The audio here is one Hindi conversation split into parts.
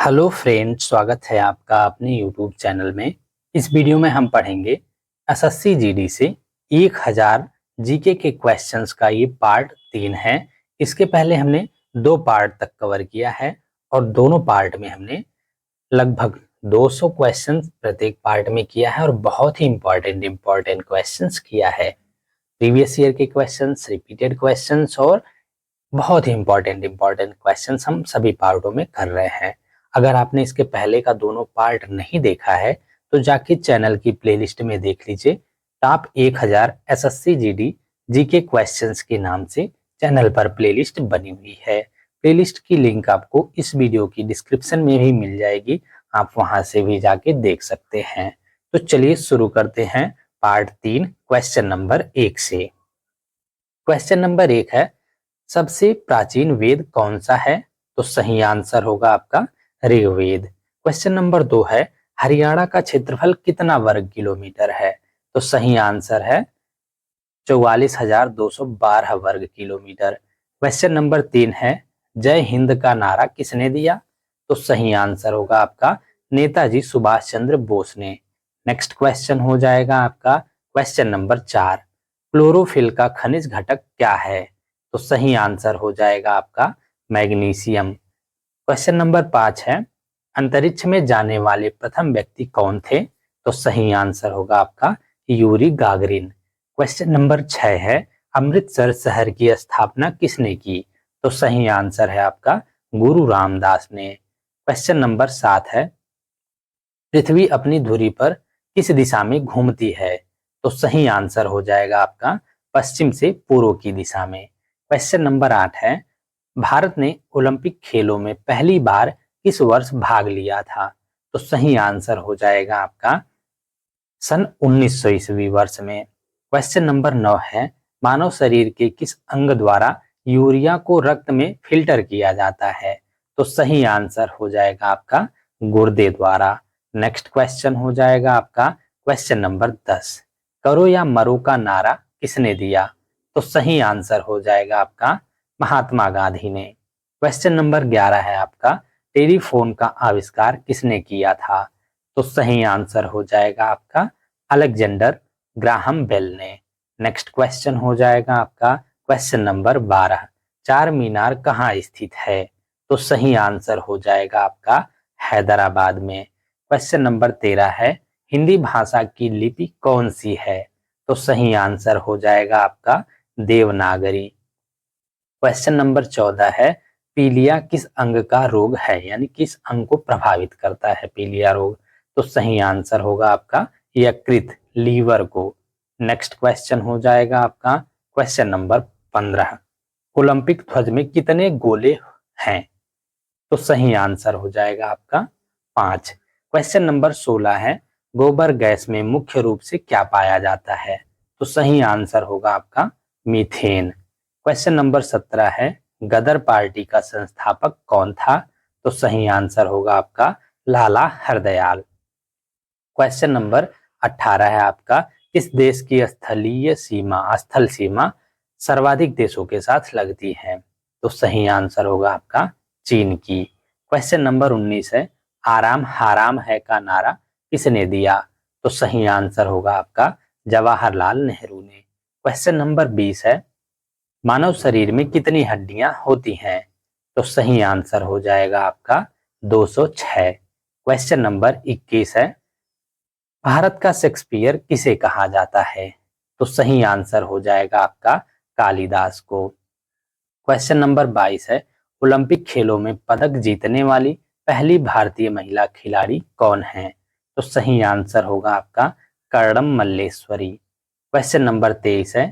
हेलो फ्रेंड, स्वागत है आपका अपने यूट्यूब चैनल में। इस वीडियो में हम पढ़ेंगे एसएससी जीडी से 1000 जीके के क्वेश्चंस का ये पार्ट 3 है। इसके पहले हमने 2 पार्ट तक कवर किया है और दोनों पार्ट में हमने लगभग 200 क्वेश्चंस प्रत्येक पार्ट में किया है और बहुत ही इंपॉर्टेंट क्वेश्चंस किया है। प्रीवियस ईयर के क्वेश्चंस, रिपीटेड क्वेश्चंस और बहुत ही इंपॉर्टेंट क्वेश्चंस हम सभी पार्टों में कर रहे हैं। अगर आपने इसके पहले का दोनों पार्ट नहीं देखा है तो जाके चैनल की प्लेलिस्ट में देख लीजिए। Top 1000 SSC GD GK questions के नाम से चैनल पर प्लेलिस्ट बनी हुई है। प्लेलिस्ट की लिंक आपको इस वीडियो की डिस्क्रिप्शन में भी मिल जाएगी, आप वहां से भी जाके देख सकते हैं। तो चलिए शुरू करते हैं पार्ट 3 क्वेश्चन नंबर 1 से। क्वेश्चन नंबर 1 है, सबसे प्राचीन वेद कौन सा है? तो सही आंसर होगा आपका ऋग्वेद। क्वेश्चन नंबर 2 है, हरियाणा का क्षेत्रफल कितना वर्ग किलोमीटर है? तो सही आंसर है 44,212 वर्ग किलोमीटर। क्वेश्चन नंबर 3 है, जय हिंद का नारा किसने दिया? तो सही आंसर होगा आपका नेताजी सुभाष चंद्र बोस ने। नेक्स्ट क्वेश्चन हो जाएगा आपका क्वेश्चन नंबर 4, क्लोरोफिल का खनिज घटक क्या है? तो सही आंसर हो जाएगा आपका मैग्नीशियम। क्वेश्चन नंबर 5 है, अंतरिक्ष में जाने वाले प्रथम व्यक्ति कौन थे? तो सही आंसर होगा आपका यूरी गागरिन। क्वेश्चन नंबर 6 है, अमृतसर शहर की स्थापना किसने की? तो सही आंसर है आपका गुरु रामदास ने। क्वेश्चन नंबर 7 है, पृथ्वी अपनी धुरी पर किस दिशा में घूमती है? तो सही आंसर हो जाएगा आपका पश्चिम से पूर्व की दिशा में। क्वेश्चन नंबर 8 है, भारत ने ओलंपिक खेलों में पहली बार किस वर्ष भाग लिया था? तो सही आंसर हो जाएगा आपका सन 1900 ईस्वी वर्ष में। क्वेश्चन नंबर 9 है, मानव शरीर के किस अंग द्वारा यूरिया को रक्त में फिल्टर किया जाता है? तो सही आंसर हो जाएगा आपका गुर्दे द्वारा। नेक्स्ट क्वेश्चन हो जाएगा आपका क्वेश्चन नंबर 10, करो या मरो का नारा किसने दिया? तो सही आंसर हो जाएगा आपका महात्मा गांधी ने। क्वेश्चन नंबर 11 है आपका, टेलीफोन का आविष्कार किसने किया था? तो सही आंसर हो जाएगा आपका अलेक्जेंडर ग्राहम बेल ने। नेक्स्ट क्वेश्चन हो जाएगा आपका क्वेश्चन नंबर 12, चार मीनार कहाँ स्थित है? तो सही आंसर हो जाएगा आपका हैदराबाद में। क्वेश्चन नंबर 13 है, हिंदी भाषा की लिपि कौन सी है? तो सही आंसर हो जाएगा आपका देवनागरी। क्वेश्चन नंबर 14 है, पीलिया किस अंग का रोग है, यानी किस अंग को प्रभावित करता है पीलिया रोग? तो सही आंसर होगा आपका यकृत, लीवर को। नेक्स्ट क्वेश्चन हो जाएगा आपका क्वेश्चन नंबर 15, ओलंपिक ध्वज में कितने गोले हैं? तो सही आंसर हो जाएगा आपका 5। क्वेश्चन नंबर 16 है, गोबर गैस में मुख्य रूप से क्या पाया जाता है? तो सही आंसर होगा आपका मीथेन। क्वेश्चन नंबर 17 है, गदर पार्टी का संस्थापक कौन था? तो सही आंसर होगा आपका लाला हरदयाल। क्वेश्चन नंबर 18 है आपका, किस देश की स्थल सीमा सर्वाधिक देशों के साथ लगती है? तो सही आंसर होगा आपका चीन की। क्वेश्चन नंबर 19 है, आराम हराम है का नारा किसने दिया? तो सही आंसर होगा आपका जवाहरलाल नेहरू ने। क्वेश्चन नंबर 20 है, मानव शरीर में कितनी हड्डियां होती हैं? तो सही आंसर हो जाएगा आपका 206। क्वेश्चन नंबर 21 है, भारत का शेक्सपियर किसे कहा जाता है? तो सही आंसर हो जाएगा आपका कालिदास को। क्वेश्चन नंबर 22 है, ओलंपिक खेलों में पदक जीतने वाली पहली भारतीय महिला खिलाड़ी कौन है? तो सही आंसर होगा आपका कर्णम मल्लेश्वरी। क्वेश्चन नंबर 23 है,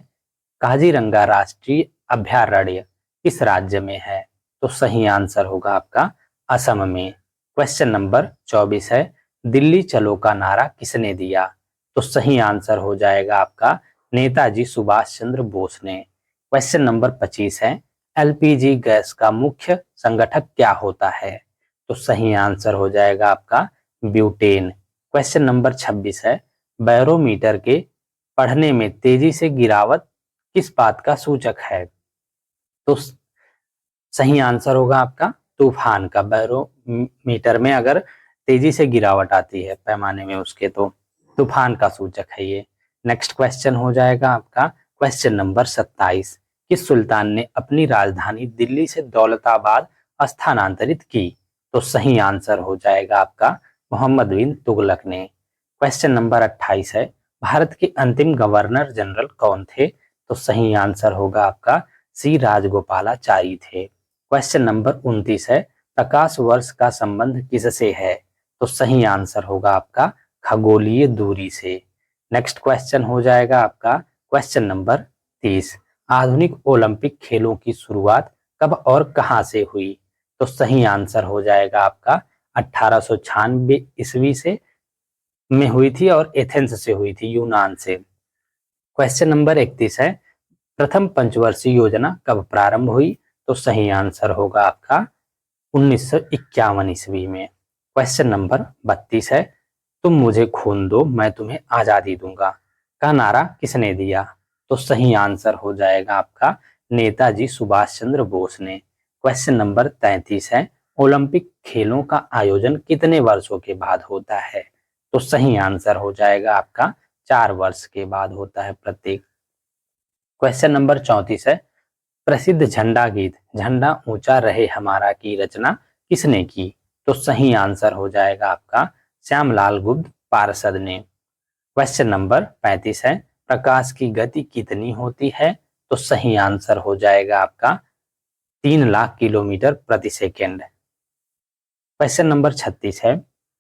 काजीरंगा राष्ट्रीय अभयारण्य किस राज्य में है? तो सही आंसर होगा आपका असम में। क्वेश्चन नंबर 24 है, दिल्ली चलो का नारा किसने दिया? तो सही आंसर हो जाएगा आपका नेताजी सुभाष चंद्र बोस ने। क्वेश्चन नंबर 25 है, एलपीजी गैस का मुख्य संगठक क्या होता है? तो सही आंसर हो जाएगा आपका ब्यूटेन। क्वेश्चन नंबर 26 है, बैरोमीटर के पढ़ने में तेजी से गिरावट किस बात का सूचक है? तो सही आंसर होगा आपका तूफान का, बैरोमीटर में अगर तेजी से गिरावट आती है पैमाने में उसके, तो तूफान का सूचक है ये। नेक्स्ट क्वेश्चन हो जाएगा आपका क्वेश्चन नंबर 27। किस सुल्तान ने अपनी राजधानी दिल्ली से दौलताबाद स्थानांतरित की? तो सही आंसर हो जाएगा आपका मोहम्मद बिन तुगलक ने। क्वेश्चन नंबर 28 है, भारत के अंतिम गवर्नर जनरल कौन थे? तो सही आंसर होगा आपका सी राजगोपालाचारी थे। क्वेश्चन नंबर 29 है, प्रकाश वर्ष का संबंध किससे है? तो सही आंसर होगा आपका खगोलीय दूरी से। नेक्स्ट क्वेश्चन हो जाएगा आपका क्वेश्चन नंबर 30। आधुनिक ओलंपिक खेलों की शुरुआत कब और कहां से हुई? तो सही आंसर हो जाएगा आपका 1896 ईस्वी से में हुई थी और एथेंस से हुई थी, यूनान से। क्वेश्चन नंबर 31 है, प्रथम पंचवर्षीय योजना कब प्रारंभ हुई? तो सही आंसर होगा आपका 1951 ईस्वी में। क्वेश्चन नंबर 32 है, तुम मुझे खून दो मैं तुम्हें आजादी दूंगा का नारा किसने दिया? तो सही आंसर हो जाएगा आपका नेताजी सुभाष चंद्र बोस ने। क्वेश्चन नंबर 33 है, ओलंपिक खेलों का आयोजन कितने वर्षों के बाद होता है? तो सही आंसर हो जाएगा आपका 4 वर्ष के बाद होता है प्रत्येक। क्वेश्चन नंबर 34 है, प्रसिद्ध झंडा गीत झंडा ऊंचा रहे हमारा की रचना किसने की? तो सही आंसर हो जाएगा आपका श्यामलाल गुप्त पार्षद ने। क्वेश्चन नंबर 35 है, प्रकाश की गति कितनी होती है? तो सही आंसर हो जाएगा आपका 3 लाख किलोमीटर प्रति सेकेंड। क्वेश्चन नंबर 36 है,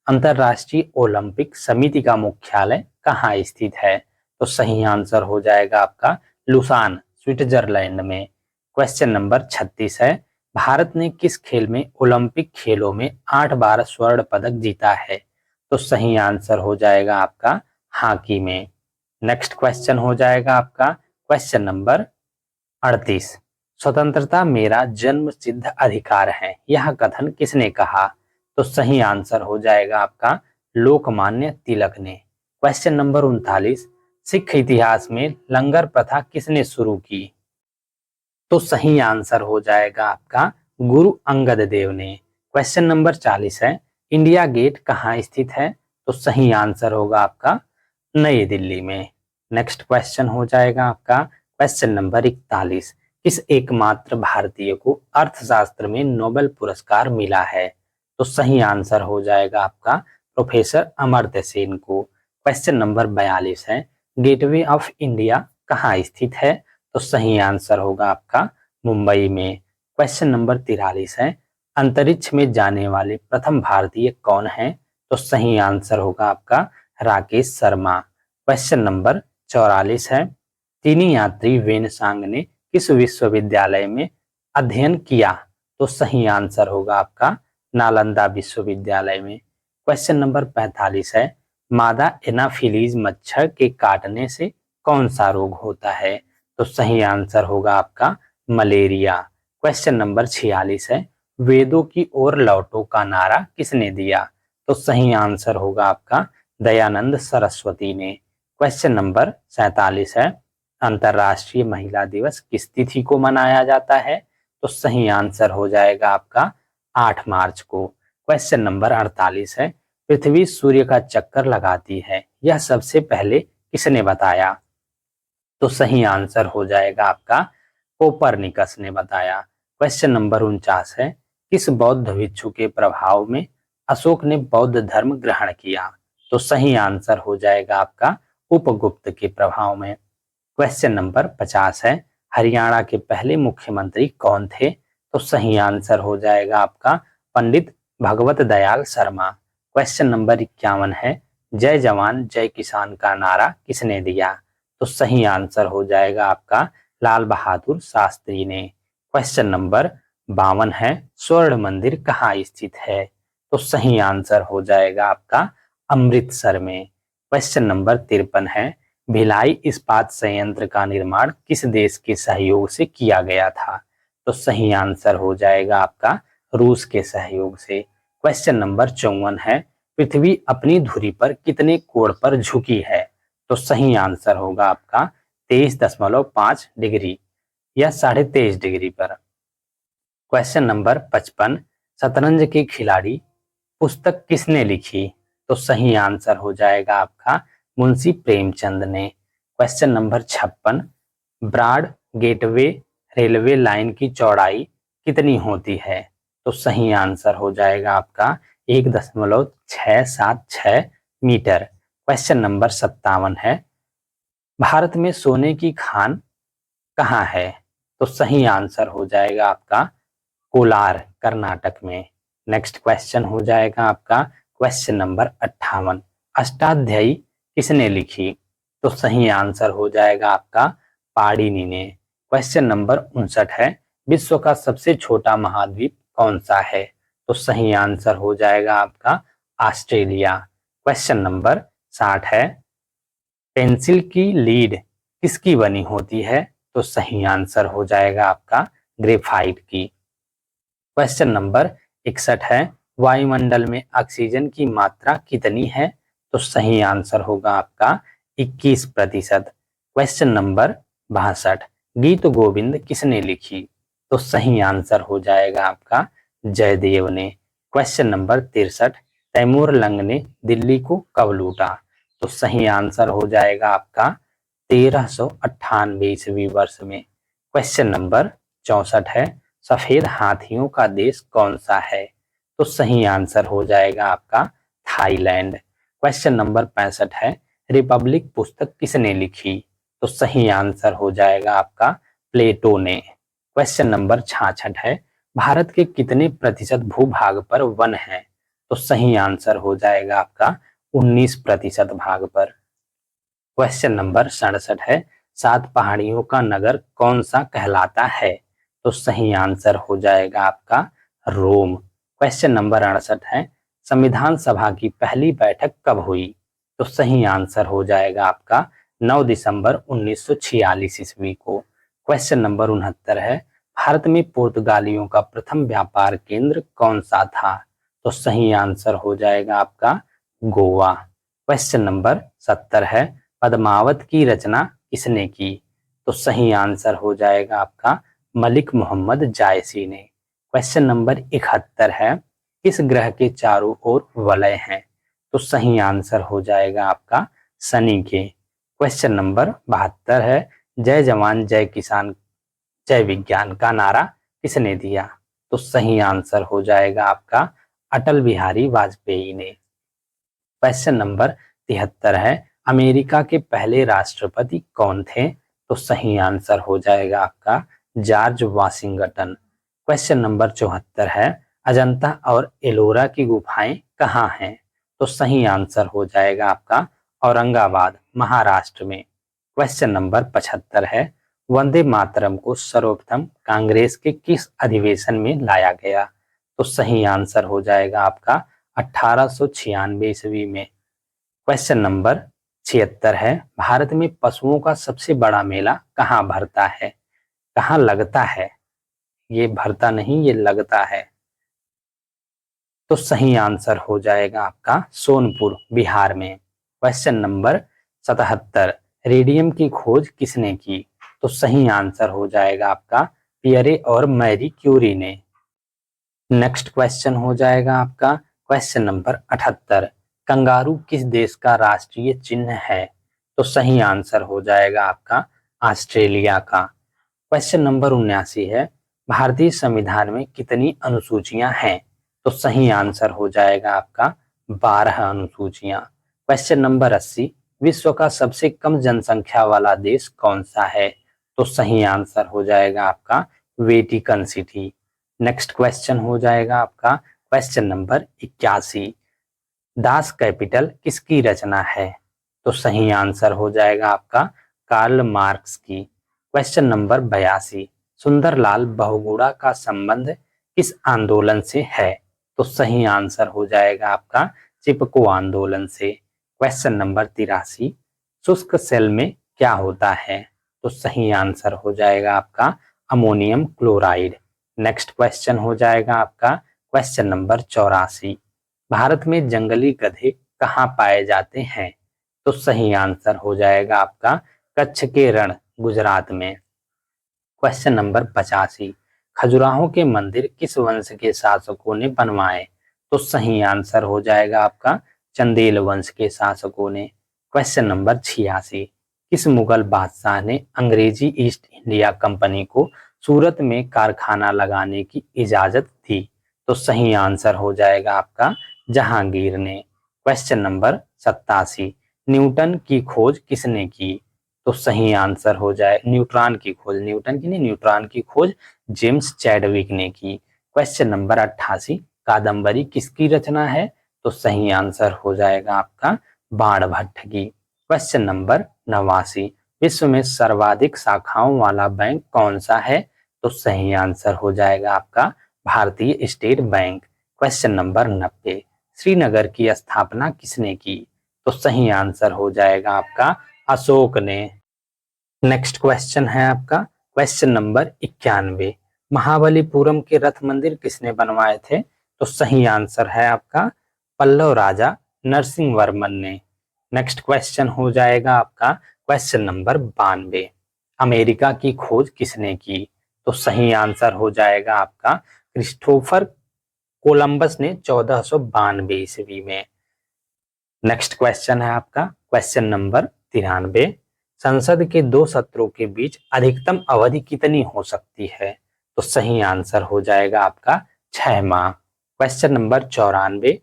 अंतरराष्ट्रीय ओलंपिक समिति का मुख्यालय कहाँ स्थित है? तो सही आंसर हो जाएगा आपका लुसान, स्विट्जरलैंड में। क्वेश्चन नंबर 36 है, भारत ने किस खेल में ओलंपिक खेलों में 8 बार स्वर्ण पदक जीता है? तो सही आंसर हो जाएगा आपका हॉकी में। नेक्स्ट क्वेश्चन हो जाएगा आपका क्वेश्चन नंबर 38। स्वतंत्रता मेरा जन्म सिद्ध अधिकार है, यह कथन किसने कहा? तो सही आंसर हो जाएगा आपका लोकमान्य तिलक ने। Question number 39। सिख इतिहास में लंगर प्रथा किसने शुरू की? तो सही आंसर हो जाएगा आपका गुरु अंगद देव ने। क्वेश्चन नंबर 40 है, इंडिया गेट कहाँ स्थित है? तो सही आंसर होगा आपका नई दिल्ली में। नेक्स्ट क्वेश्चन हो जाएगा आपका क्वेश्चन नंबर 41। किस एकमात्र भारतीय को अर्थशास्त्र में नोबेल पुरस्कार मिला है? तो सही आंसर हो जाएगा आपका प्रोफेसर अमर्त्य सेन को। क्वेश्चन नंबर 42 है, गेटवे ऑफ इंडिया कहाँ स्थित है? तो सही आंसर होगा आपका मुंबई में। क्वेश्चन नंबर 43 है, अंतरिक्ष में जाने वाले प्रथम भारतीय कौन है? तो सही आंसर होगा आपका राकेश शर्मा। क्वेश्चन नंबर 44 है, चीनी यात्री वेनसांग ने किस विश्वविद्यालय में अध्ययन किया? तो सही आंसर होगा आपका नालंदा विश्वविद्यालय में। क्वेश्चन नंबर 45 है, मादा एनाफिलीज मच्छर के काटने से कौन सा रोग होता है? तो सही आंसर होगा आपका मलेरिया। क्वेश्चन नंबर 46 है, वेदों की ओर लौटो का नारा किसने दिया? तो सही आंसर होगा आपका दयानंद सरस्वती ने। क्वेश्चन नंबर 47 है, अंतर्राष्ट्रीय महिला दिवस किस तिथि को मनाया जाता है? तो सही आंसर हो जाएगा आपका 8 मार्च को। क्वेश्चन नंबर 48 है, पृथ्वी सूर्य का चक्कर लगाती है, यह सबसे पहले किसने बताया? तो सही आंसर हो जाएगा आपका कोपरनिकस ने बताया। क्वेश्चन नंबर 49 है, किस बौद्ध भिक्षु के प्रभाव में अशोक ने बौद्ध धर्म ग्रहण किया? तो सही आंसर हो जाएगा आपका उपगुप्त के प्रभाव में। क्वेश्चन नंबर 50 है, हरियाणा के पहले मुख्यमंत्री कौन थे? तो सही आंसर हो जाएगा आपका पंडित भगवत दयाल शर्मा। क्वेश्चन नंबर 51 है, जय जवान जय किसान का नारा किसने दिया? तो सही आंसर हो जाएगा आपका लाल बहादुर शास्त्री ने। क्वेश्चन नंबर 52 है, स्वर्ण मंदिर कहाँ स्थित है? तो सही आंसर हो जाएगा आपका अमृतसर में। क्वेश्चन नंबर 53 है, भिलाई इस्पात संयंत्र का निर्माण किस देश के सहयोग से किया गया था? तो सही आंसर हो जाएगा आपका रूस के सहयोग से। क्वेश्चन नंबर 54 है, पृथ्वी अपनी धुरी पर कितने कोण पर झुकी है? तो सही आंसर होगा आपका 23.5 डिग्री या 23.5 डिग्री पर। क्वेश्चन नंबर 55, शतरंज के खिलाड़ी पुस्तक किसने लिखी? तो सही आंसर हो जाएगा आपका मुंशी प्रेमचंद ने। Question number 56, broad gauge railway line की चौड़ाई कितनी होती है? तो सही आंसर हो जाएगा आपका 1.676 मीटर। क्वेश्चन नंबर 57 है, भारत में सोने की खान कहाँ है? तो सही आंसर हो जाएगा आपका कोलार, कर्नाटक में। नेक्स्ट क्वेश्चन हो जाएगा आपका क्वेश्चन नंबर 58, अष्टाध्यायी किसने लिखी? तो सही आंसर हो जाएगा आपका पाणिनि ने। क्वेश्चन नंबर 59 है, विश्व का सबसे छोटा महाद्वीप कौन सा है? तो सही आंसर हो जाएगा आपका ऑस्ट्रेलिया। क्वेश्चन नंबर 60 है, पेंसिल की लीड किसकी बनी होती है? तो सही आंसर हो जाएगा आपका ग्रेफाइट की। क्वेश्चन नंबर 61 है, वायुमंडल में ऑक्सीजन की मात्रा कितनी है? तो सही आंसर होगा आपका 21%। क्वेश्चन नंबर 62, गीत गोविंद किसने लिखी? तो सही आंसर हो जाएगा आपका जयदेव ने। क्वेश्चन नंबर 63, तैमूर लंग ने दिल्ली को कब लूटा? तो सही आंसर हो जाएगा आपका 1398 ईस्वी वर्ष में। क्वेश्चन नंबर 64 है, सफेद हाथियों का देश कौन सा है? तो सही आंसर हो जाएगा आपका थाईलैंड। क्वेश्चन नंबर 65 है, रिपब्लिक पुस्तक किसने लिखी? तो सही आंसर हो जाएगा आपका प्लेटो ने। क्वेश्चन नंबर 66 है, भारत के कितने प्रतिशत भूभाग पर वन है? तो सही आंसर हो जाएगा आपका 19% भाग पर। क्वेश्चन नंबर 67 है, 7 पहाड़ियों का नगर कौन सा कहलाता है? तो सही आंसर हो जाएगा आपका रोम। क्वेश्चन नंबर 68 है, संविधान सभा की पहली बैठक कब हुई? तो सही आंसर हो जाएगा आपका 9 दिसंबर 1946 ईस्वी को। क्वेश्चन नंबर 69 है, भारत में पुर्तगालियों का प्रथम व्यापार केंद्र कौन सा था? तो सही आंसर हो जाएगा आपका गोवा। क्वेश्चन नंबर 70 है, पद्मावत की रचना किसने की? तो सही आंसर हो जाएगा आपका मलिक मोहम्मद जायसी ने। क्वेश्चन नंबर 71 है, किस ग्रह के चारों ओर वलय हैं? तो सही आंसर हो जाएगा आपका शनि के। क्वेश्चन नंबर 72 है, जय जवान जय किसान जय विज्ञान का नारा किसने दिया? तो सही आंसर हो जाएगा आपका अटल बिहारी वाजपेयी ने। क्वेश्चन नंबर 73 है, अमेरिका के पहले राष्ट्रपति कौन थे? तो सही आंसर हो जाएगा आपका जॉर्ज वाशिंगटन। क्वेश्चन नंबर 74 है, अजंता और एलोरा की गुफाएं कहाँ हैं? तो सही आंसर हो जाएगा आपका औरंगाबाद, महाराष्ट्र में। क्वेश्चन नंबर 75 है, वंदे मातरम को सर्वप्रथम कांग्रेस के किस अधिवेशन में लाया गया? तो सही आंसर हो जाएगा आपका 1896 ईस्वी में। क्वेश्चन नंबर 76 है, भारत में पशुओं का सबसे बड़ा मेला कहाँ भरता है? कहाँ लगता है? ये भरता नहीं, ये लगता है। तो सही आंसर हो जाएगा आपका सोनपुर, बिहार में। क्वेश्चन नंबर 77, रेडियम की खोज किसने की? तो सही आंसर हो जाएगा आपका पियरे और मैरी क्यूरी ने। नेक्स्ट क्वेश्चन हो जाएगा आपका क्वेश्चन नंबर 78, कंगारू किस देश का राष्ट्रीय चिन्ह है? तो सही आंसर हो जाएगा आपका ऑस्ट्रेलिया का। क्वेश्चन नंबर 79 है, भारतीय संविधान में कितनी अनुसूचियां हैं? तो सही आंसर हो जाएगा आपका 12 अनुसूचियां। क्वेश्चन नंबर 80, विश्व का सबसे कम जनसंख्या वाला देश कौन सा है? तो सही आंसर हो जाएगा आपका वेटिकन सिटी। नेक्स्ट क्वेश्चन हो जाएगा आपका क्वेश्चन नंबर 81, दास कैपिटल किसकी रचना है? तो सही आंसर हो जाएगा आपका कार्ल मार्क्स की। क्वेश्चन नंबर 82, सुंदरलाल बहुगुणा का संबंध किस आंदोलन से है? तो सही आंसर हो जाएगा आपका चिपको आंदोलन से। क्वेश्चन नंबर 83, शुष्क सेल में क्या होता है? तो सही आंसर हो जाएगा आपका अमोनियम क्लोराइड। नेक्स्ट क्वेश्चन हो जाएगा आपका क्वेश्चन नंबर 84, भारत में जंगली गधे कहाँ पाए जाते हैं? तो सही आंसर हो जाएगा आपका कच्छ के रण, गुजरात में। क्वेश्चन नंबर 85, खजुराहो के मंदिर किस वंश के शासकों ने बनवाए? तो सही आंसर हो जाएगा आपका चंदेल वंश के शासकों ने। क्वेश्चन नंबर 86, किस मुगल बादशाह ने अंग्रेजी ईस्ट इंडिया कंपनी को सूरत में कारखाना लगाने की इजाजत दी? तो सही आंसर हो जाएगा आपका जहांगीर ने। क्वेश्चन नंबर 87, न्यूटन की खोज किसने की? तो सही आंसर हो जाए न्यूट्रॉन की खोज, न्यूटन की नहीं, न्यूट्रॉन की खोज जेम्स चैडविक ने की। क्वेश्चन नंबर 88, कादम्बरी किसकी रचना है? तो सही आंसर हो जाएगा आपका बाणभट्ट की। क्वेश्चन नंबर 89, विश्व में सर्वाधिक शाखाओं वाला बैंक कौन सा है? तो सही आंसर हो जाएगा आपका भारतीय state bank. Question number 90, Srinagar की स्थापना किसने की? तो सही आंसर हो जाएगा आपका अशोक ने। नेक्स्ट क्वेश्चन है आपका क्वेश्चन नंबर 91, महाबलीपुरम के रथ मंदिर किसने बनवाए थे? तो सही आंसर है आपका पल्लव राजा नरसिंह वर्मन ने। नेक्स्ट क्वेश्चन हो जाएगा आपका क्वेश्चन नंबर 92, अमेरिका की खोज किसने की? तो सही आंसर हो जाएगा आपका क्रिस्टोफर कोलंबस ने 1492 ईस्वी में। नेक्स्ट क्वेश्चन है आपका क्वेश्चन नंबर 93, संसद के दो सत्रों के बीच अधिकतम अवधि कितनी हो सकती है? तो सही आंसर हो जाएगा आपका 6 माह। क्वेश्चन नंबर 94,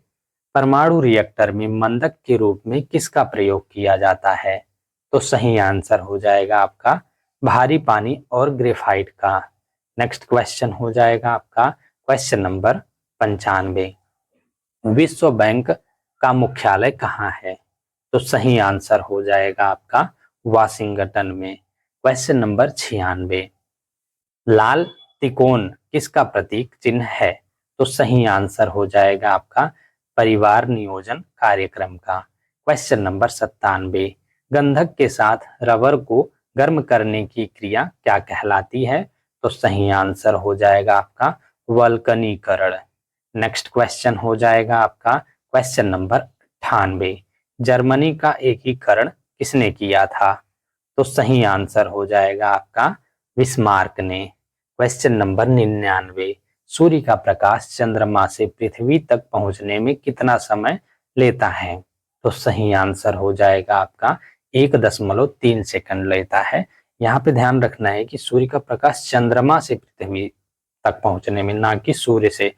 परमाणु रिएक्टर में मंदक के रूप में किसका प्रयोग किया जाता है? तो सही आंसर हो जाएगा आपका भारी पानी और ग्रेफाइट का। नेक्स्ट क्वेश्चन हो जाएगा आपका क्वेश्चन नंबर 95, विश्व बैंक का मुख्यालय कहाँ है? तो सही आंसर हो जाएगा आपका वाशिंगटन में। क्वेश्चन नंबर 96, लाल तिकोन किसका प्रतीक चिन्ह है? तो सही आंसर हो जाएगा आपका परिवार नियोजन कार्यक्रम का। क्वेश्चन नंबर 97, गंधक के साथ रबर को गर्म करने की क्रिया क्या कहलाती है? तो सही आंसर हो जाएगा आपका वल्कनीकरण। नेक्स्ट क्वेश्चन हो जाएगा आपका क्वेश्चन नंबर 98, जर्मनी का एकीकरण किसने किया था? तो सही आंसर हो जाएगा आपका बिस्मार्क ने। क्वेश्चन नंबर 99, सूर्य का प्रकाश चंद्रमा से पृथ्वी तक पहुंचने में कितना समय लेता है? तो सही आंसर हो जाएगा आपका 1.3 सेकंड लेता है। यहाँ पे ध्यान रखना है कि सूर्य का प्रकाश चंद्रमा से पृथ्वी तक पहुंचने में, ना कि सूर्य से।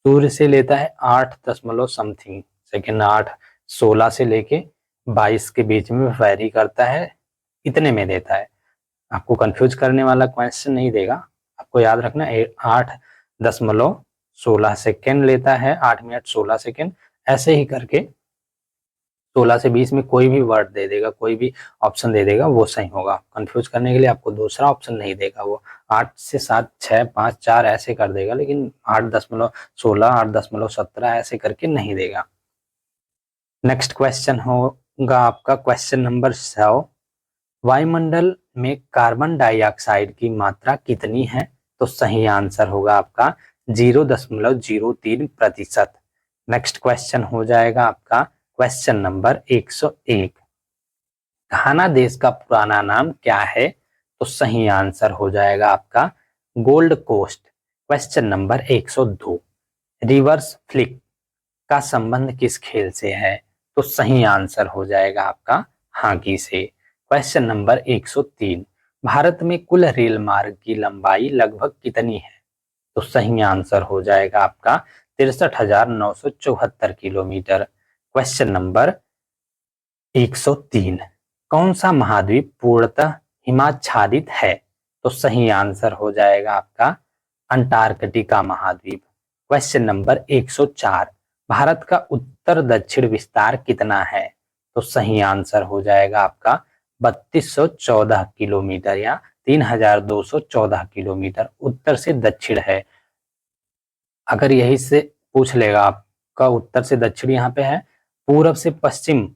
सूर्य से लेता है 8 दशमलव समथिंग सेकेंड, 8:16 से लेके 22 के बीच में वैरी करता है, इतने में देता है। आपको कंफ्यूज करने वाला क्वेश्चन नहीं देगा, आपको याद रखना 8.16 सेकेंड लेता है, 8 मिनट 16 सेकेंड, ऐसे ही करके 16 से 20 में कोई भी वर्ड दे देगा, कोई भी ऑप्शन दे देगा, वो सही होगा। कंफ्यूज करने के लिए आपको दूसरा ऑप्शन नहीं देगा, वो 8 से 7, 6, 5, 4 ऐसे कर देगा, लेकिन 8.16, 8.17 ऐसे करके नहीं देगा। नेक्स्ट क्वेश्चन होगा आपका क्वेश्चन नंबर 100, वायुमंडल में कार्बन डाइऑक्साइड की मात्रा कितनी है? तो सही आंसर होगा आपका 0.03%। नेक्स्ट क्वेश्चन हो जाएगा आपका क्वेश्चन नंबर 101, घाना देश का पुराना नाम क्या है? तो सही आंसर हो जाएगा आपका gold coast. Question number 102, reverse flick का संबंध किस खेल से है? तो सही आंसर हो जाएगा आपका हॉकी से। क्वेश्चन नंबर 103, भारत में कुल रेल मार्ग की लंबाई लगभग कितनी है? तो सही आंसर हो जाएगा आपका 63,974 किलोमीटर। क्वेश्चन नंबर 103, कौन सा महाद्वीप पूर्णतः हिमाच्छादित है? तो सही आंसर हो जाएगा आपका अंटार्कटिका महाद्वीप। क्वेश्चन नंबर 104, भारत का उत्तर दक्षिण विस्तार कितना है? तो सही आंसर हो जाएगा आपका 3214 किलोमीटर या 3214 किलोमीटर उत्तर से दक्षिण है। अगर यही से पूछ लेगा आपका उत्तर से दक्षिण यहाँ पे है, पूरब से पश्चिम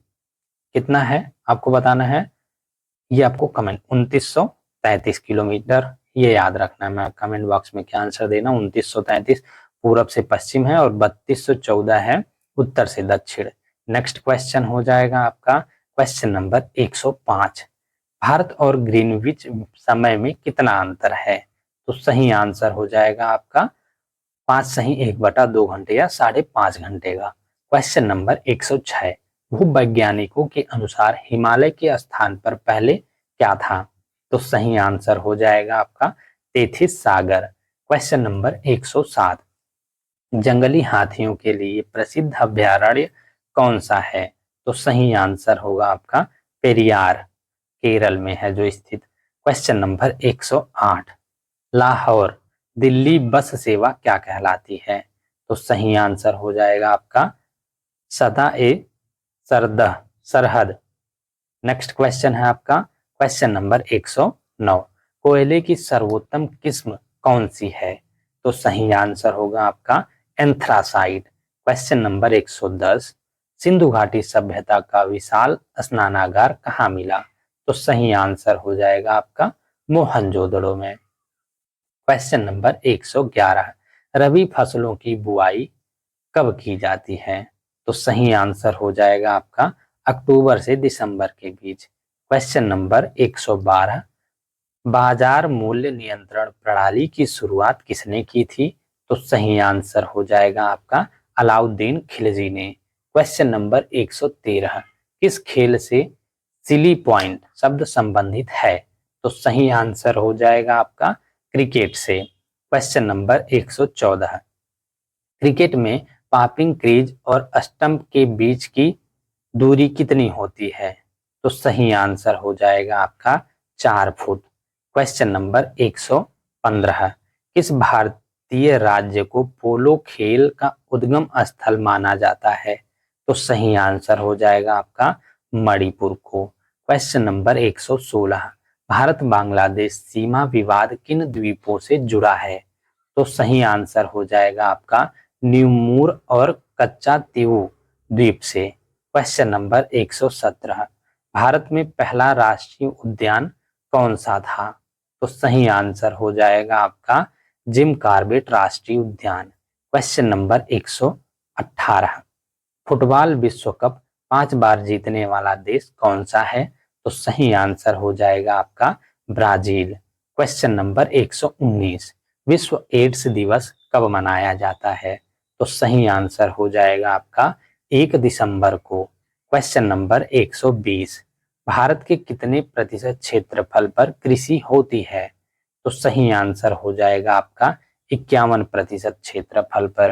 कितना है आपको बताना है, ये आपको कमेंट 2933 किलोमीटर, ये याद रखना है। मैं कमेंट बॉक्स में क्या आंसर देना, 2933 पूरब से पश्चिम है और 3214 है उत्तर से दक्षिण। नेक्स्ट क्वेश्चन हो जाएगा आपका क्वेश्चन नंबर 105, भारत और ग्रीनविच समय में कितना अंतर है? तो सही आंसर हो जाएगा आपका 5 सही 1/2 घंटे या 5.5 घंटे का। क्वेश्चन नंबर 106, भूवैज्ञानिकों के अनुसार हिमालय के स्थान पर पहले क्या था? तो सही आंसर हो जाएगा आपका तेथिस सागर। क्वेश्चन नंबर 107, जंगली हाथियों के लिए प्रसिद्ध अभयारण्य कौन सा है? तो सही आंसर होगा आपका पेरियार, केरल में है जो स्थित। क्वेश्चन नंबर 108, लाहौर दिल्ली बस सेवा क्या कहलाती है? तो सही आंसर हो जाएगा आपका सदा ए सरदह सरहद। नेक्स्ट क्वेश्चन है आपका क्वेश्चन नंबर 109, कोयले की सर्वोत्तम किस्म कौन सी है? तो सही आंसर होगा आपका एंथ्रासाइट। क्वेश्चन नंबर 110, सिंधु घाटी सभ्यता का विशाल स्नानागार कहाँ मिला? तो सही आंसर हो जाएगा आपका मोहनजोदड़ो में। क्वेश्चन नंबर 111, रबी फसलों की बुआई कब की जाती है? तो सही आंसर हो जाएगा आपका अक्टूबर से दिसंबर के बीच। क्वेश्चन नंबर 112, बाजार मूल्य नियंत्रण प्रणाली की शुरुआत किसने की थी? तो सही आंसर हो जाएगा आपका अलाउद्दीन खिलजी ने। क्वेश्चन नंबर 113, किस खेल से सिली पॉइंट शब्द संबंधित है? तो सही आंसर हो जाएगा आपका क्रिकेट से। क्वेश्चन नंबर 114, क्रिकेट में पॉपिंग क्रीज और स्टंप के बीच की दूरी कितनी होती है? तो सही आंसर हो जाएगा आपका 4 फुट। क्वेश्चन नंबर 115, किस भारतीय राज्य को पोलो खेल का उद्गम स्थल माना जाता है? तो सही आंसर हो जाएगा आपका मणिपुर को। क्वेश्चन नंबर 116, भारत बांग्लादेश सीमा विवाद किन द्वीपों से जुड़ा है? तो सही आंसर हो जाएगा आपका न्यूमूर और कच्चा तीवू द्वीप से। क्वेश्चन नंबर 117, भारत में पहला राष्ट्रीय उद्यान कौन सा था? तो सही आंसर हो जाएगा आपका जिम कॉर्बेट राष्ट्रीय उद्यान। क्वेश्चन नंबर 118, फुटबॉल विश्व कप 5 बार जीतने वाला देश कौन सा है? तो सही आंसर हो जाएगा आपका ब्राजील। क्वेश्चन नंबर 119, विश्व एड्स दिवस कब मनाया जाता है? तो सही आंसर हो जाएगा आपका 1 दिसंबर को। क्वेश्चन नंबर 120, भारत के कितने प्रतिशत क्षेत्रफल पर कृषि होती है? तो सही आंसर हो जाएगा आपका 51% क्षेत्रफल पर।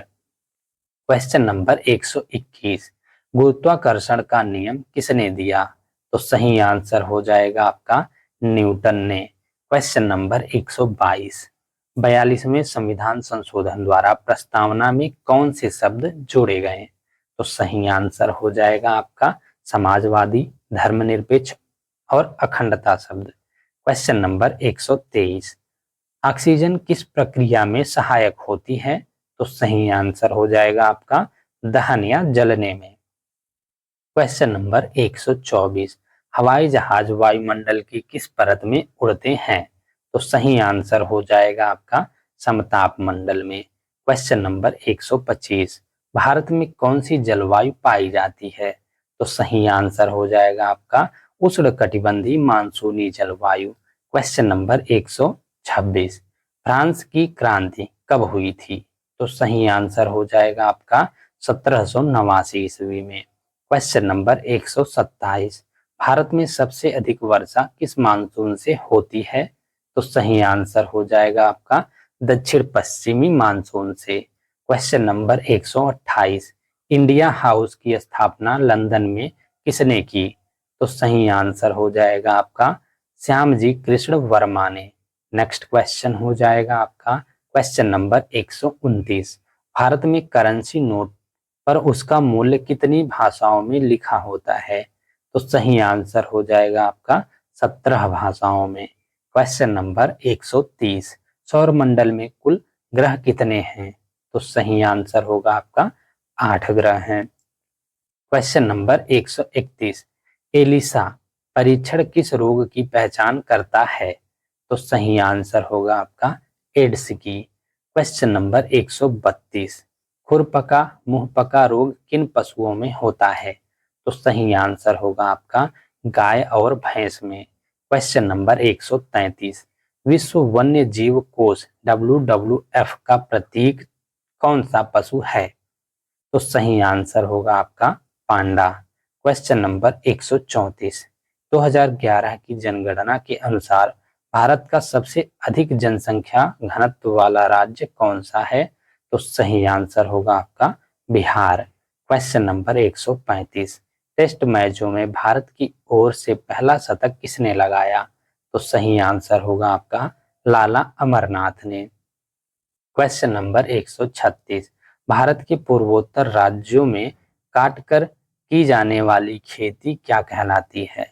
क्वेश्चन नंबर 121, गुरुत्वाकर्षण का नियम किसने दिया? तो सही आंसर हो जाएगा आपका न्यूटन ने। क्वेश्चन नंबर 122, 42वें संविधान संशोधन द्वारा प्रस्तावना में कौन से शब्द जोड़े गए? तो सही आंसर हो जाएगा आपका समाजवादी, धर्मनिरपेक्ष और अखंडता शब्द। क्वेश्चन नंबर 123, ऑक्सीजन किस प्रक्रिया में सहायक होती है? तो सही आंसर हो जाएगा आपका दहन या जलने में। क्वेश्चन नंबर 124, हवाई जहाज वायुमंडल की किस परत में उड़ते हैं? तो सही आंसर हो जाएगा आपका समताप मंडल में। क्वेश्चन नंबर 125, भारत में कौन सी जलवायु पाई जाती है? तो सही आंसर हो जाएगा आपका उष्णकटिबंधीय मानसूनी जलवायु। क्वेश्चन नंबर 126, फ्रांस की क्रांति कब हुई थी? तो सही आंसर हो जाएगा आपका 1789 ईस्वी में। क्वेश्चन नंबर 127, भारत में सबसे अधिक वर्षा किस मानसून से होती है? तो सही आंसर हो जाएगा आपका दक्षिण पश्चिमी मानसून से। क्वेश्चन नंबर 128, इंडिया हाउस की स्थापना लंदन में किसने की? तो सही आंसर हो जाएगा आपका श्यामजी कृष्ण वर्मा ने। नेक्स्ट क्वेश्चन हो जाएगा आपका क्वेश्चन नंबर 129, भारत में करेंसी नोट पर उसका मूल्य कितनी भाषाओं में लिखा होता है? तो सही आंसर हो जाएगा आपका 17 भाषाओं में। क्वेश्चन नंबर 130, सौरमंडल में कुल ग्रह कितने हैं? तो सही आंसर होगा आपका 8 ग्रह हैं। क्वेश्चन नंबर 131, एलिसा परीक्षण किस रोग की पहचान करता है? तो सही आंसर होगा आपका एड्स की। क्वेश्चन नंबर 132, खुरपका मुंहपका रोग किन पशुओं में होता है? तो सही आंसर होगा आपका गाय और भैंस में। क्वेश्चन नंबर 133, विश्व वन्य जीव कोष WWF का प्रतीक कौन सा पशु है? तो सही आंसर होगा आपका पांडा। Question number 134। 2011 की जनगणना के अनुसार भारत का सबसे अधिक जनसंख्या घनत्व वाला राज्य कौन सा है? तो सही आंसर होगा आपका बिहार। Question number 135। टेस्ट मैचों में भारत की ओर से पहला शतक किसने लगाया? तो सही आंसर होगा आपका लाला अमरनाथ ने। Question number 136। भारत के पूर्वोत्तर राज्यों में काटकर की जाने वाली खेती क्या कहलाती है?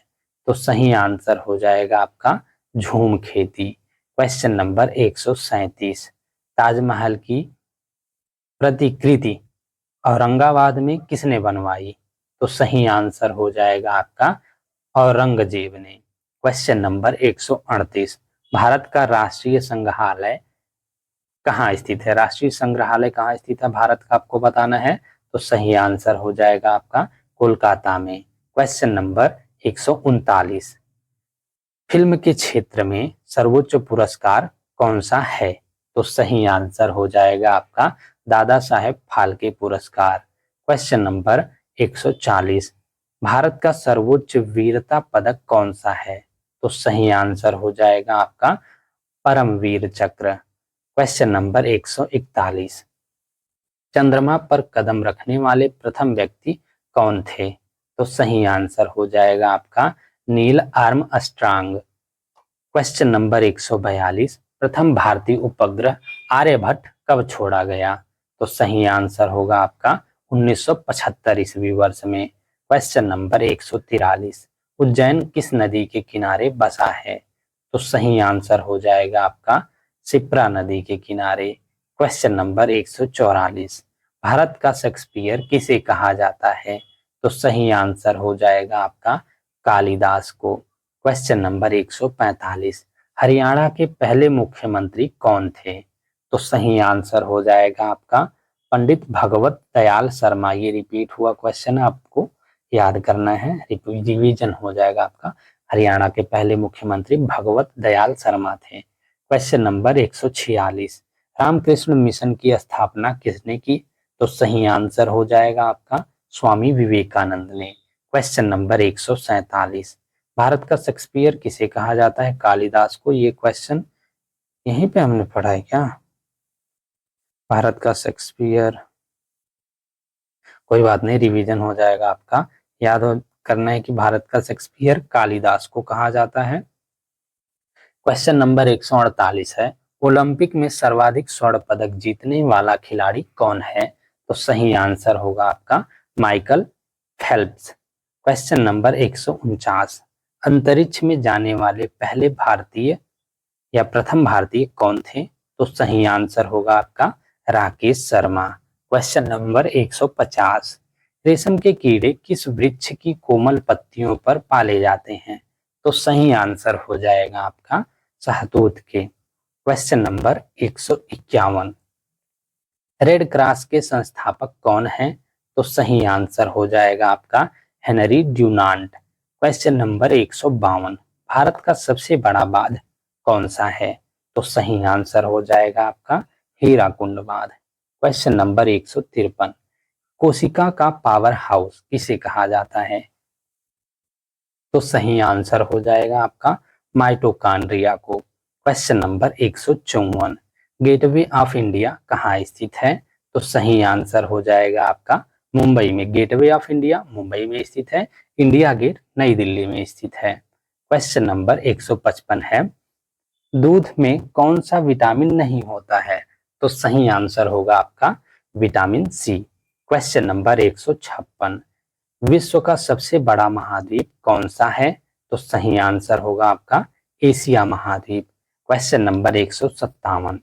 तो सही आंसर हो जाएगा आपका झूम खेती। Question number 137। ताजमहल की प्रतिकृति औरंगाबाद में किसने बनवाई? तो सही आंसर हो जाएगा आपका औरंगजेब ने। Question number 138। भारत का राष्ट्रीय संग्रहालय कहाँ स्थित है? राष्ट्रीय संग्रहालय कहाँ स्थित है भारत का, आपको बताना है। तो सही आंसर हो जाएगा आपका कोलकाता में। Question number 139। फिल्म के क्षेत्र में सर्वोच्च पुरस्कार कौन सा है? तो सही आंसर हो जाएगा आपका दादा साहेब फाल्के पुरस्कार। Question number 140। भारत का सर्वोच्च वीरता पदक कौन सा है? तो सही आंसर हो जाएगा आपका परमवीर चक्र। Question number 141। चंद्रमा पर कदम रखने वाले प्रथम व्यक्ति कौन थे? तो सही आंसर हो जाएगा आपका नील आर्मस्ट्रांग। Question number 142। प्रथम भारतीय उपग्रह आर्यभट्ट कब छोड़ा गया? तो सही आंसर होगा आपका 1975 ईस्वी वर्ष में। Question number 143। उज्जैन किस नदी के किनारे बसा है? तो सही आंसर हो जाएगा आपका शिप्रा नदी के किनारे। Question number 144। भारत का शेक्सपियर किसे कहा जाता है? तो सही आंसर हो जाएगा आपका कालिदास को। Question number 145। हरियाणा के पहले मुख्यमंत्री कौन थे? तो सही आंसर हो जाएगा आपका पंडित भगवत दयाल शर्मा। ये रिपीट हुआ क्वेश्चन आपको याद करना है, रिवीजन हो जाएगा आपका। हरियाणा के पहले मुख्यमंत्री भगवत दयाल शर्मा थे। Question number 146। रामकृष्ण मिशन की स्थापना किसने की? तो सही आंसर हो जाएगा आपका स्वामी विवेकानंद ने। Question number 147। भारत का शेक्सपियर किसे कहा जाता है? कालिदास को। ये क्वेश्चन यहीं पे हमने पढ़ा है क्या? भारत का शेक्सपियर, कोई बात नहीं, रिवीजन हो जाएगा आपका। याद करना है कि भारत का शेक्सपियर कालिदास को कहा जाता है। क्वेश्चन नंबर 148 है, ओलंपिक में सर्वाधिक स्वर्ण पदक जीतने वाला खिलाड़ी कौन है? तो सही आंसर होगा आपका माइकल फेल्प्स। Question number 149। अंतरिक्ष में जाने वाले पहले भारतीय या प्रथम भारतीय कौन थे? तो सही आंसर होगा आपका राकेश शर्मा। Question number 150। रेशम के कीड़े किस वृक्ष की कोमल पत्तियों पर पाले जाते हैं? तो सही आंसर हो जाएगा आपका शहतूत के। Question number 151। रेड क्रॉस के संस्थापक कौन हैं? तो सही आंसर हो जाएगा आपका Henry Dunant. Question number 152। Bharat का सबसे बड़ा बांध कौन सा है? तो सही आंसर हो जाएगा आपका हीराकुंड बांध। Question number 153। कोशिका का पावर हाउस किसे कहा जाता है? तो सही आंसर हो जाएगा आपका माइटोकॉन्ड्रिया को। Question number 154। Gateway of India कहाँ स्थित है? तो सही आंसर हो जाएगा आपका मुंबई में। गेटवे ऑफ इंडिया मुंबई में स्थित है, इंडिया गेट नई दिल्ली में स्थित है। क्वेश्चन नंबर 155 है, दूध में कौन सा विटामिन नहीं होता है? तो सही आंसर होगा आपका विटामिन सी। Question number 156। विश्व का सबसे बड़ा महाद्वीप कौन सा है? तो सही आंसर होगा आपका एशिया महाद्वीप। Question number 157।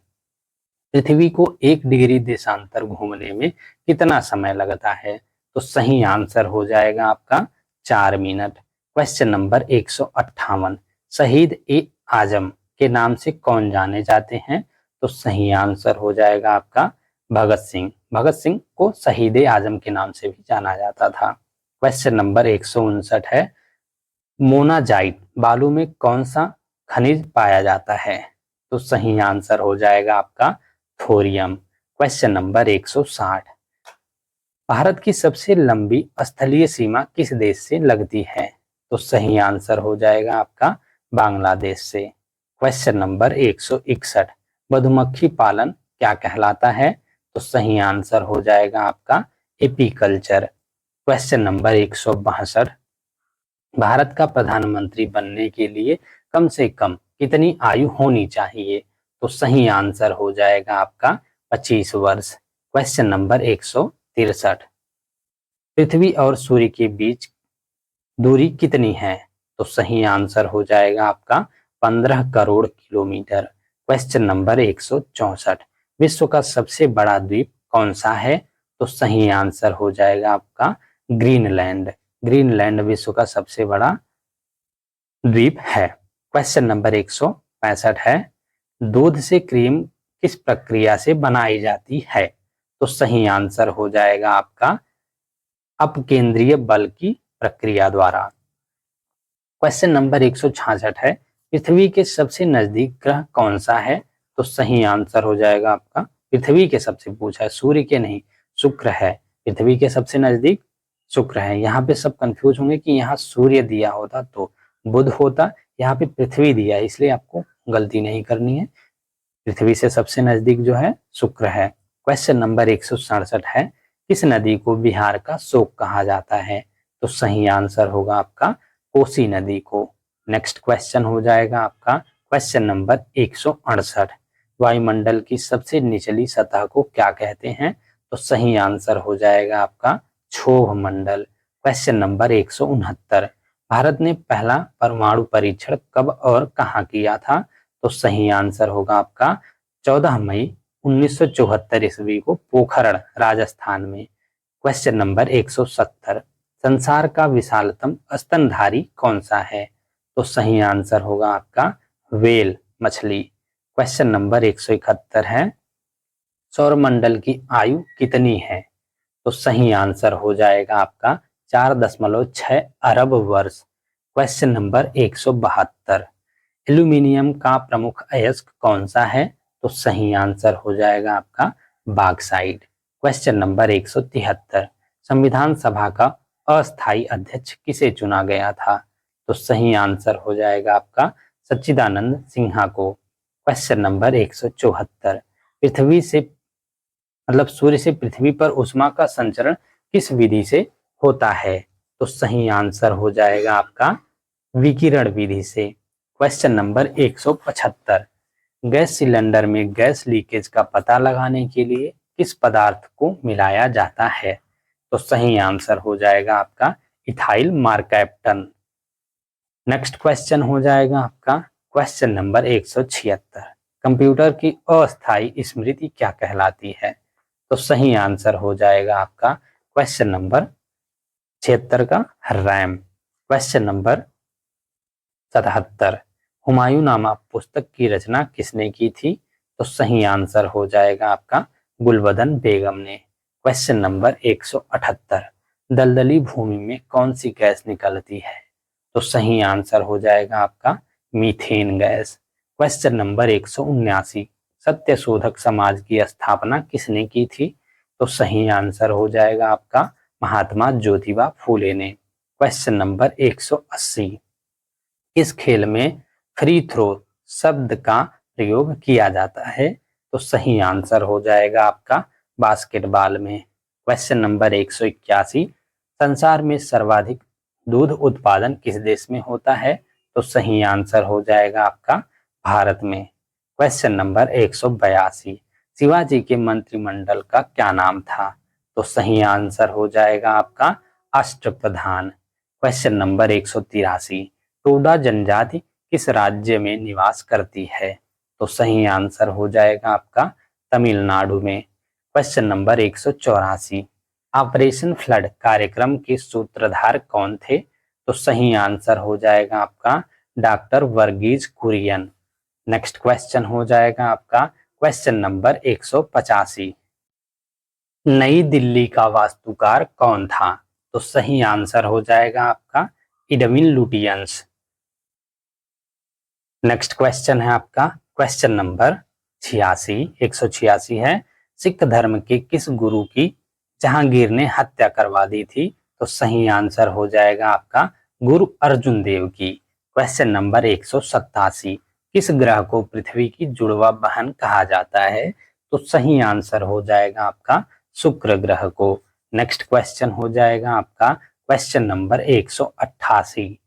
पृथ्वी को 1 डिग्री देशांतर घूमने में कितना समय लगता है? तो सही आंसर हो जाएगा आपका 4 मिनट। Question number 158। शहीद ए आजम के नाम से कौन जाने जाते हैं? तो सही आंसर हो जाएगा आपका भगत सिंह। भगत सिंह को शहीद ए आजम के नाम से भी जाना जाता था। क्वेश्चन नंबर 159 है, मोनाजाइट बालू में कौन सा खनिज पाया जाता है? तो सही आंसर हो जाएगा आपका थोरियम। क्वेश्चन नंबर 160, भारत की सबसे लंबी स्थलीय सीमा किस देश से लगती है? तो सही आंसर हो जाएगा आपका बांग्लादेश से। क्वेश्चन नंबर 161, मधुमक्खी पालन क्या कहलाता है? तो सही आंसर हो जाएगा आपका एपीकल्चर। क्वेश्चन नंबर 162, भारत का प्रधानमंत्री बनने के लिए कम से कम कितनी आयु होनी चाहिए? तो सही आंसर हो जाएगा आपका 25 वर्ष। क्वेश्चन नंबर 163, पृथ्वी और सूर्य के बीच दूरी कितनी है? तो सही आंसर हो जाएगा आपका 15 करोड़ किलोमीटर। क्वेश्चन नंबर 164, विश्व का सबसे बड़ा द्वीप कौन सा है? तो सही आंसर हो जाएगा आपका ग्रीनलैंड। ग्रीनलैंड विश्व का सबसे बड़ा द्वीप है। क्वेश्चन नंबर 165 है, दूध से क्रीम किस प्रक्रिया से बनाई जाती है? तो सही आंसर हो जाएगा आपका अपकेंद्रीय बल की प्रक्रिया द्वारा। क्वेश्चन नंबर 166 है, पृथ्वी के सबसे नजदीक ग्रह कौन सा है? तो सही आंसर हो जाएगा आपका, पृथ्वी के सबसे पूछा है, सूर्य के नहीं, शुक्र है। पृथ्वी के सबसे नजदीक शुक्र है। यहाँ पे सब कंफ्यूज होंगे कि यहाँ सूर्य दिया होता तो बुध होता, यहाँ पे पृथ्वी दिया है, इसलिए आपको गलती नहीं करनी है। पृथ्वी से सबसे नजदीक जो है शुक्र है। क्वेश्चन नंबर 167 है, किस नदी को बिहार का शोक कहा जाता है? तो सही आंसर होगा आपका कोसी नदी को। नेक्स्ट क्वेश्चन हो जाएगा आपका क्वेश्चन नंबर 168, वायुमंडल की सबसे निचली सतह को क्या कहते हैं? तो सही आंसर हो जाएगा आपका क्षोभ मंडल। क्वेश्चन नंबर 169, भारत ने पहला परमाणु परीक्षण कब और कहाँ किया था? तो सही आंसर होगा आपका 14 मई 1974 ईस्वी को पोखरण राजस्थान में। क्वेश्चन नंबर 170, संसार का विशालतम स्तनधारी कौन सा है? तो सही आंसर होगा आपका व्हेल मछली। क्वेश्चन नंबर 171 है, सौरमंडल की आयु कितनी है? तो सही आंसर हो जाएगा आपका 4.6 अरब वर्ष। क्वेश्चन नंबर 172, एल्यूमिनियम का प्रमुख अयस्क कौन सा है? तो सही आंसर हो जाएगा आपका बॉक्साइट। क्वेश्चन नंबर 173, संविधान सभा का अस्थायी अध्यक्ष किसे चुना गया था? तो सही आंसर हो जाएगा आपका सच्चिदानंद सिन्हा को। क्वेश्चन नंबर 174, पृथ्वी से मतलब सूर्य से पृथ्वी पर ऊष्मा का संचरण किस विधि से होता है? तो सही आंसर हो जाएगा आपका विकिरण विधि से। क्वेश्चन नंबर 175, गैस सिलेंडर में गैस लीकेज का पता लगाने के लिए किस पदार्थ को मिलाया जाता है? तो सही आंसर हो जाएगा आपका इथाइल मार्कैप्टन। नेक्स्ट क्वेश्चन हो जाएगा आपका क्वेश्चन नंबर 176, कंप्यूटर की अस्थायी स्मृति क्या कहलाती है? तो सही आंसर हो जाएगा आपका क्वेश्चन नंबर 76 का रैम। क्वेश्चन नंबर 77, हुमायूं नामा पुस्तक की रचना किसने की थी? तो सही आंसर हो जाएगा आपका गुलबदन बेगम ने। क्वेश्चन नंबर 178, दलदली भूमि में कौन सी गैस निकलती है? तो सही आंसर हो जाएगा आपका मीथेन गैस। क्वेश्चन नंबर 179, सत्य शोधक समाज की स्थापना किसने की थी? तो सही आंसर हो जाएगा आपका महात्मा ज्योतिबा फूले ने। क्वेश्चन नंबर 180, इस खेल में फ्री थ्रो शब्द का प्रयोग किया जाता है? तो सही आंसर हो जाएगा आपका बास्केटबॉल में। क्वेश्चन नंबर 181, संसार में सर्वाधिक दूध उत्पादन किस देश में होता है? तो सही आंसर हो जाएगा आपका भारत में। क्वेश्चन नंबर 182, शिवाजी के मंत्रिमंडल का क्या नाम था? तो सही आंसर हो जाएगा आपका अष्टप्रधान। क्वेश्चन नंबर 183, टोडा जनजाति किस राज्य में निवास करती है? तो सही आंसर हो जाएगा आपका तमिलनाडु में। क्वेश्चन नंबर 184, ऑपरेशन फ्लड कार्यक्रम के सूत्रधार कौन थे? तो सही आंसर हो जाएगा आपका doctor Verghese Kurien. Next question हो जाएगा आपका क्वेश्चन नंबर 185, नई दिल्ली का वास्तुकार कौन था? तो सही आंसर हो जाएगा आपका इडविन लुटियंस। नेक्स्ट क्वेश्चन है आपका क्वेश्चन नंबर 186 है, सिख धर्म के किस गुरु की जहांगीर ने हत्या करवा दी थी? तो सही आंसर हो जाएगा आपका गुरु अर्जुन देव की। क्वेश्चन नंबर 187, किस ग्रह को पृथ्वी की जुड़वा बहन कहा जाता है? तो सही आंसर हो जाएगा आपका शुक्र ग्रह को। नेक्स्ट क्वेश्चन हो जाएगा आपका क्वेश्चन नंबर 188,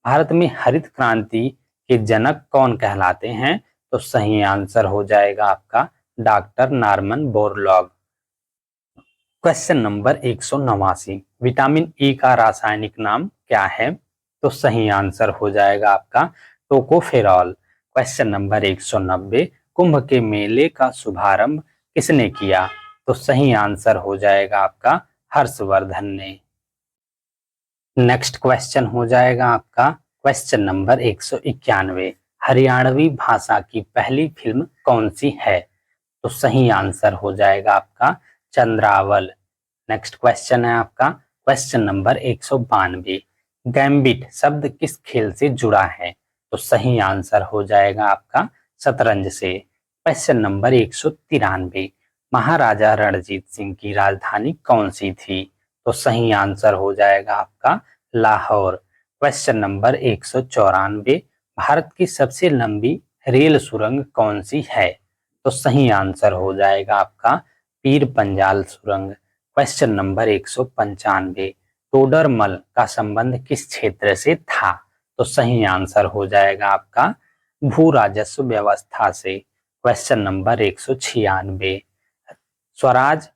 भारत में हरित क्रांति के जनक कौन कहलाते हैं? तो सही आंसर हो जाएगा आपका doctor Norman Borlaug. Question number 189, vitamin E का रासायनिक नाम क्या है? तो सही आंसर हो जाएगा आपका टोकोफेरॉल। क्वेश्चन नंबर 190, कुंभ के मेले का शुभारंभ किसने किया? तो सही आंसर हो जाएगा आपका हर्षवर्धन ने। नेक्स्ट क्वेश्चन हो जाएगा आपका क्वेश्चन नंबर 191, हरियाणवी भाषा की पहली फिल्म कौन सी है? तो सही आंसर हो जाएगा आपका चंद्रावल। नेक्स्ट क्वेश्चन है आपका क्वेश्चन नंबर 192, गैम्बिट शब्द किस खेल से जुड़ा है? तो सही आंसर हो जाएगा आपका शतरंज से। क्वेश्चन नंबर 193, महाराजा रणजीत सिंह की राजधानी कौन सी थी? तो सही आंसर हो जाएगा आपका लाहौर। क्वेश्चन नंबर 194, भारत की सबसे लंबी रेल सुरंग कौन सी है? तो सही आंसर हो जाएगा आपका पीर पंजाल सुरंग। क्वेश्चन नंबर 195, तोडरमल का संबंध किस क्षेत्र से था? तो सही आंसर हो जाएगा आपका भू राजस्व व्यवस्था से। क्वेश्चन नंबर 196, स्वराज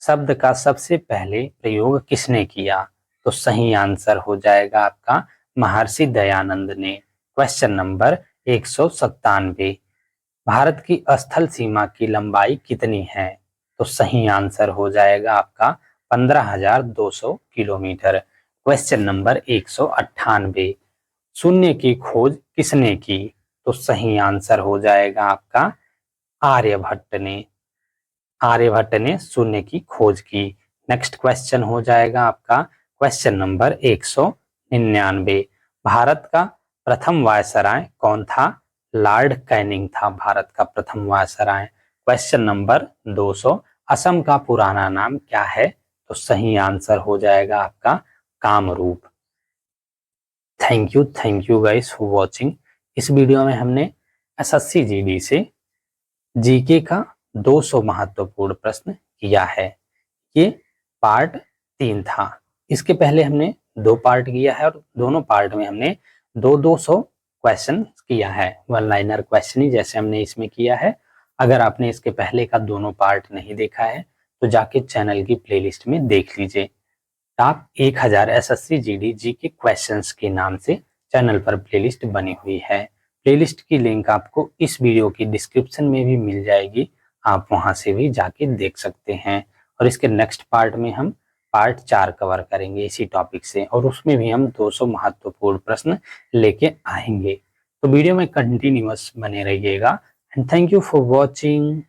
शब्द का सबसे पहले प्रयोग किसने किया? तो सही आंसर हो जाएगा आपका महर्षि दयानंद ने। क्वेश्चन नंबर 197, भारत की स्थल सीमा की लंबाई कितनी है? तो सही आंसर हो जाएगा आपका 15,200 किलोमीटर। क्वेश्चन नंबर 198, शून्य की खोज किसने की? तो सही आंसर हो जाएगा आपका आर्यभट्ट ने। आर्यभट्ट ने शून्य की खोज की। नेक्स्ट क्वेश्चन हो जाएगा आपका क्वेश्चन नंबर 199, भारत का प्रथम वायसराय कौन था? लॉर्ड कैनिंग था भारत का प्रथम वायसराय। क्वेश्चन नंबर 200, असम का पुराना नाम क्या है? तो सही आंसर हो जाएगा आपका Kamrup. Thank you guys for watching. इस वीडियो में हमने एसएससी जीडी से जीके का 200 महत्वपूर्ण प्रश्न किया है। ये पार्ट 3 था। इसके पहले हमने 2 पार्ट किया है और दोनों पार्ट में हमने 200 क्वेश्चन किया है। वन लाइनर क्वेश्चन ही जैसे हमने इसमें किया है। अगर आपने इसके पहले का दोनों पार्ट नहीं देखा है तो जाके चैनल की प्लेलिस्ट में देख लीजिए। Top 1000 SSC GD GK questions के नाम से चैनल पर प्लेलिस्ट बनी हुई है। प्लेलिस्ट की लिंक आपको इस वीडियो की डिस्क्रिप्शन में भी मिल जाएगी, आप वहां से भी जाके देख सकते हैं। और इसके नेक्स्ट पार्ट में हम पार्ट 4 कवर करेंगे इसी टॉपिक से, और उसमें भी हम 200 महत्वपूर्ण प्रश्न लेके आएंगे। तो वीडियो में कंटिन्यूअस बने रहिएगा and thank you for watching.